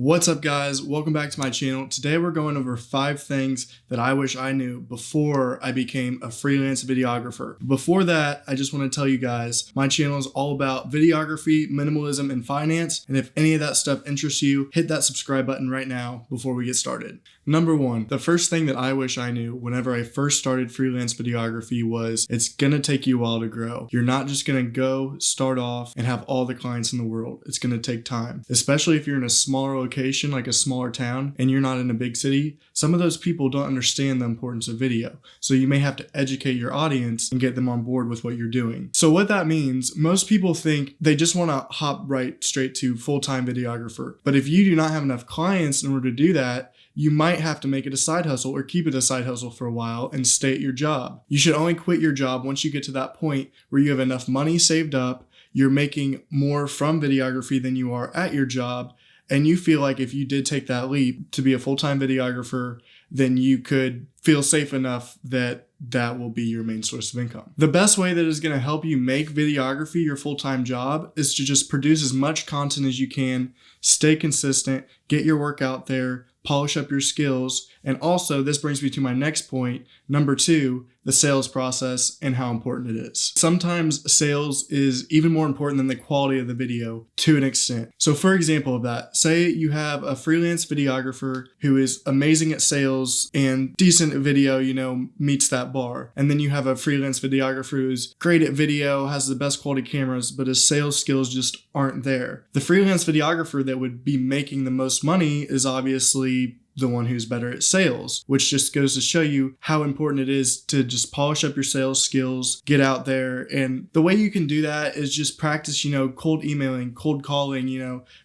What's up guys, welcome back to my channel. Today we're going over 5 things that I wish I knew before I became a freelance videographer. Before that, I just want to tell you guys, my channel is all about videography, minimalism, and finance. And if any of that stuff interests you, hit that subscribe button right now before we get started. Number 1, the first thing that I wish I knew whenever I first started freelance videography was it's gonna take you a while to grow. You're not just gonna go start off and have all the clients in the world. It's gonna take time, especially if you're in a smaller location, like a smaller town, and you're not in a big city. Some of those people don't understand the importance of video. So you may have to educate your audience and get them on board with what you're doing. So what that means, most people think they just wanna hop right straight to full-time videographer. But if you do not have enough clients in order to do that, you might have to make it a side hustle or keep it a side hustle for a while and stay at your job. You should only quit your job once you get to that point where you have enough money saved up, you're making more from videography than you are at your job, and you feel like if you did take that leap to be a full-time videographer, then you could feel safe enough that that will be your main source of income. The best way that is going to help you make videography your full-time job is to just produce as much content as you can, stay consistent, get your work out there, polish up your skills, and also this brings me to my next point, number 2, the sales process and how important it is. Sometimes sales is even more important than the quality of the video to an extent. So for example of that, say you have a freelance videographer who is amazing at sales and decent at video, meets that bar. And then you have a freelance videographer who's great at video, has the best quality cameras, but his sales skills just aren't there. The freelance videographer that would be making the most money is obviously the one who's better at sales, which just goes to show you how important it is to just polish up your sales skills, get out there. And the way you can do that is just practice, cold emailing, cold calling,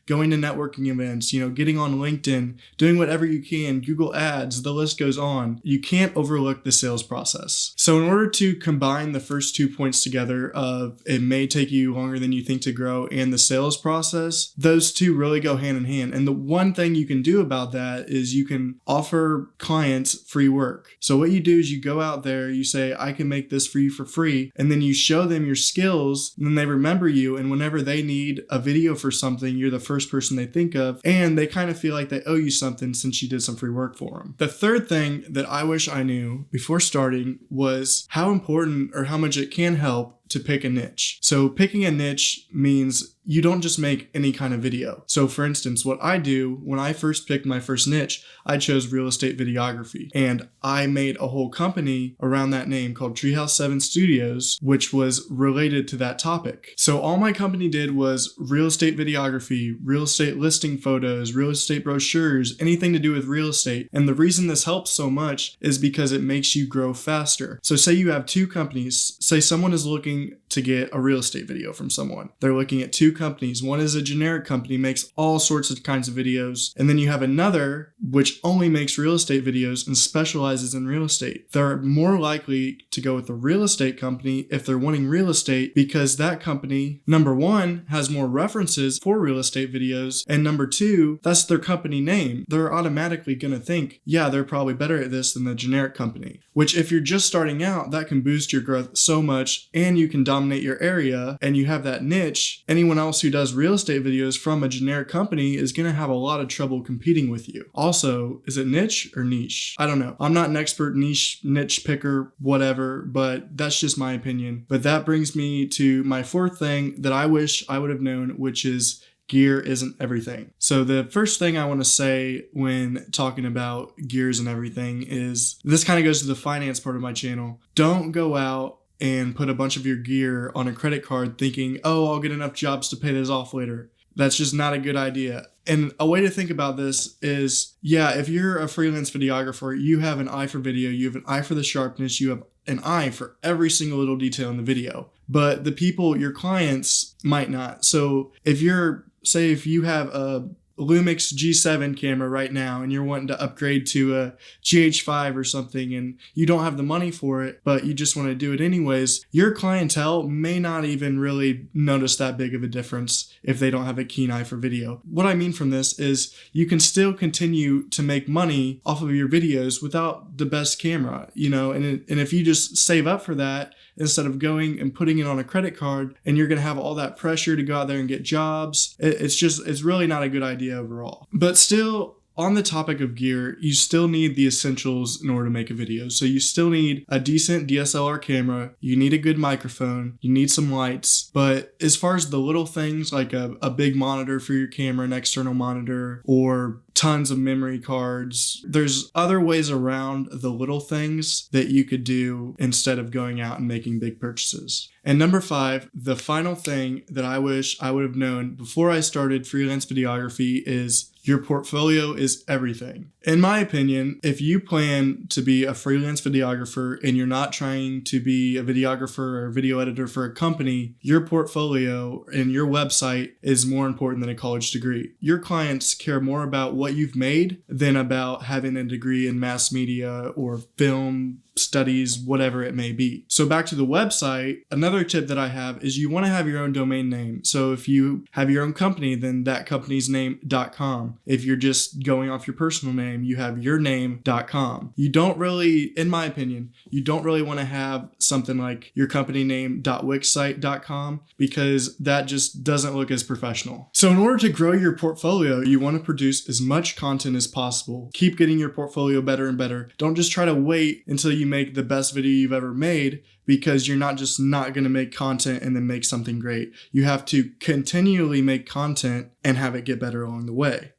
going to networking events, getting on LinkedIn, doing whatever you can, Google Ads, the list goes on. You can't overlook the sales process. So in order to combine the first 2 points together of it may take you longer than you think to grow and the sales process, those two really go hand in hand. And the one thing you can do about that is you can offer clients free work. So what you do is you go out there, you say, I can make this for you for free. And then you show them your skills, and then they remember you. And whenever they need a video for something, you're the first person they think of. And they kind of feel like they owe you something since you did some free work for them. The third thing that I wish I knew before starting was how important or how much it can help to pick a niche. So picking a niche means you don't just make any kind of video. So for instance, what I do when I first picked my first niche, I chose real estate videography, and I made a whole company around that name called Treehouse 7 Studios, which was related to that topic. So all my company did was real estate videography, real estate listing photos, real estate brochures, anything to do with real estate. And the reason this helps so much is because it makes you grow faster. So say you have 2 companies, say someone is looking to get a real estate video from someone. They're looking at 2 companies. One is a generic company, makes all sorts of kinds of videos. And then you have another which only makes real estate videos and specializes in real estate. They're more likely to go with the real estate company if they're wanting real estate because that company, number 1, has more references for real estate videos. And number 2, that's their company name. They're automatically going to think, yeah, they're probably better at this than the generic company. Which if you're just starting out, that can boost your growth so much, and you can dominate your area and you have that niche. Anyone else who does real estate videos from a generic company is going to have a lot of trouble competing with you. Also, is it niche or niche? I don't know. I'm not an expert niche picker, whatever, but that's just my opinion. But that brings me to my 4th thing that I wish I would have known, which is gear isn't everything. So the first thing I want to say when talking about gears and everything is, this kind of goes to the finance part of my channel. Don't go out and put a bunch of your gear on a credit card thinking, oh, I'll get enough jobs to pay this off later. That's just not a good idea. And a way to think about this is, yeah, if you're a freelance videographer, you have an eye for video, you have an eye for the sharpness, you have an eye for every single little detail in the video. But the people, your clients, might not. So if you have a Lumix G7 camera right now and you're wanting to upgrade to a GH5 or something and you don't have the money for it, but you just want to do it anyways, your clientele may not even really notice that big of a difference if they don't have a keen eye for video. What I mean from this is you can still continue to make money off of your videos without the best camera, and if you just save up for that, instead of going and putting it on a credit card, and you're going to have all that pressure to go out there and get jobs. It's really not a good idea overall. But still, on the topic of gear, you still need the essentials in order to make a video. So you still need a decent DSLR camera, you need a good microphone, you need some lights. But as far as the little things like a big monitor for your camera, an external monitor, or tons of memory cards, there's other ways around the little things that you could do instead of going out and making big purchases. And number 5, the final thing that I wish I would have known before I started freelance videography is your portfolio is everything. In my opinion, if you plan to be a freelance videographer and you're not trying to be a videographer or a video editor for a company, your portfolio and your website is more important than a college degree. Your clients care more about what you've made than about having a degree in mass media or film studies, whatever it may be. So back to the website, another tip that I have is you want to have your own domain name. So if you have your own company, then that company's name.com. If you're just going off your personal name, you have yourname.com. You don't really, in my opinion, you don't really want to have something like your company name.wixsite.com because that just doesn't look as professional. So in order to grow your portfolio, you want to produce as much content as possible. Keep getting your portfolio better and better. Don't just try to wait until you make the best video you've ever made, because you're not going to make content and then make something great. You have to continually make content and have it get better along the way.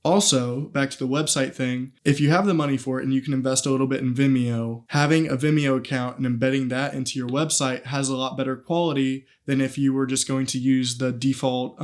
Also, back to the website thing, if you have the money for it and you can invest a little bit in Vimeo, having a Vimeo account and embedding that into your website has a lot better quality than if you were just going to use the default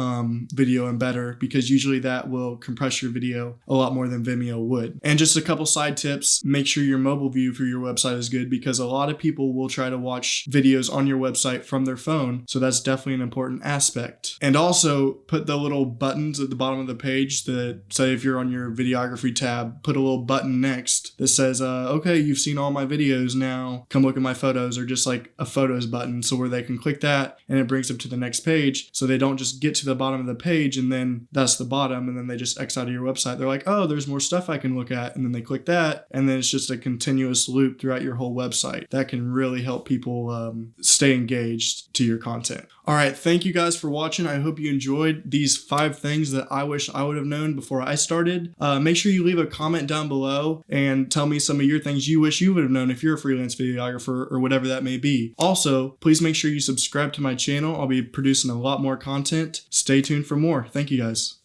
video embedder, because usually that will compress your video a lot more than Vimeo would. And just a couple side tips, make sure your mobile view for your website is good, because a lot of people will try to watch videos on your website from their phone, so that's definitely an important aspect. And also put the little buttons at the bottom of the page that say, if you're on your videography tab, put a little button next that says, okay, you've seen all my videos, now come look at my photos, or just like a photos button, so where they can click that and it brings them to the next page, so they don't just get to the bottom of the page and then that's the bottom and then they just X out of your website. They're like, oh, there's more stuff I can look at, and then they click that, and then it's just a continuous loop throughout your whole website. That can really help people stay engaged to your content. All right, thank you guys for watching. I hope you enjoyed these 5 things that I wish I would have known before I started. Make sure you leave a comment down below and tell me some of your things you wish you would have known if you're a freelance videographer or whatever that may be. Also, please make sure you subscribe to my channel. I'll be producing a lot more content. Stay tuned for more. Thank you guys.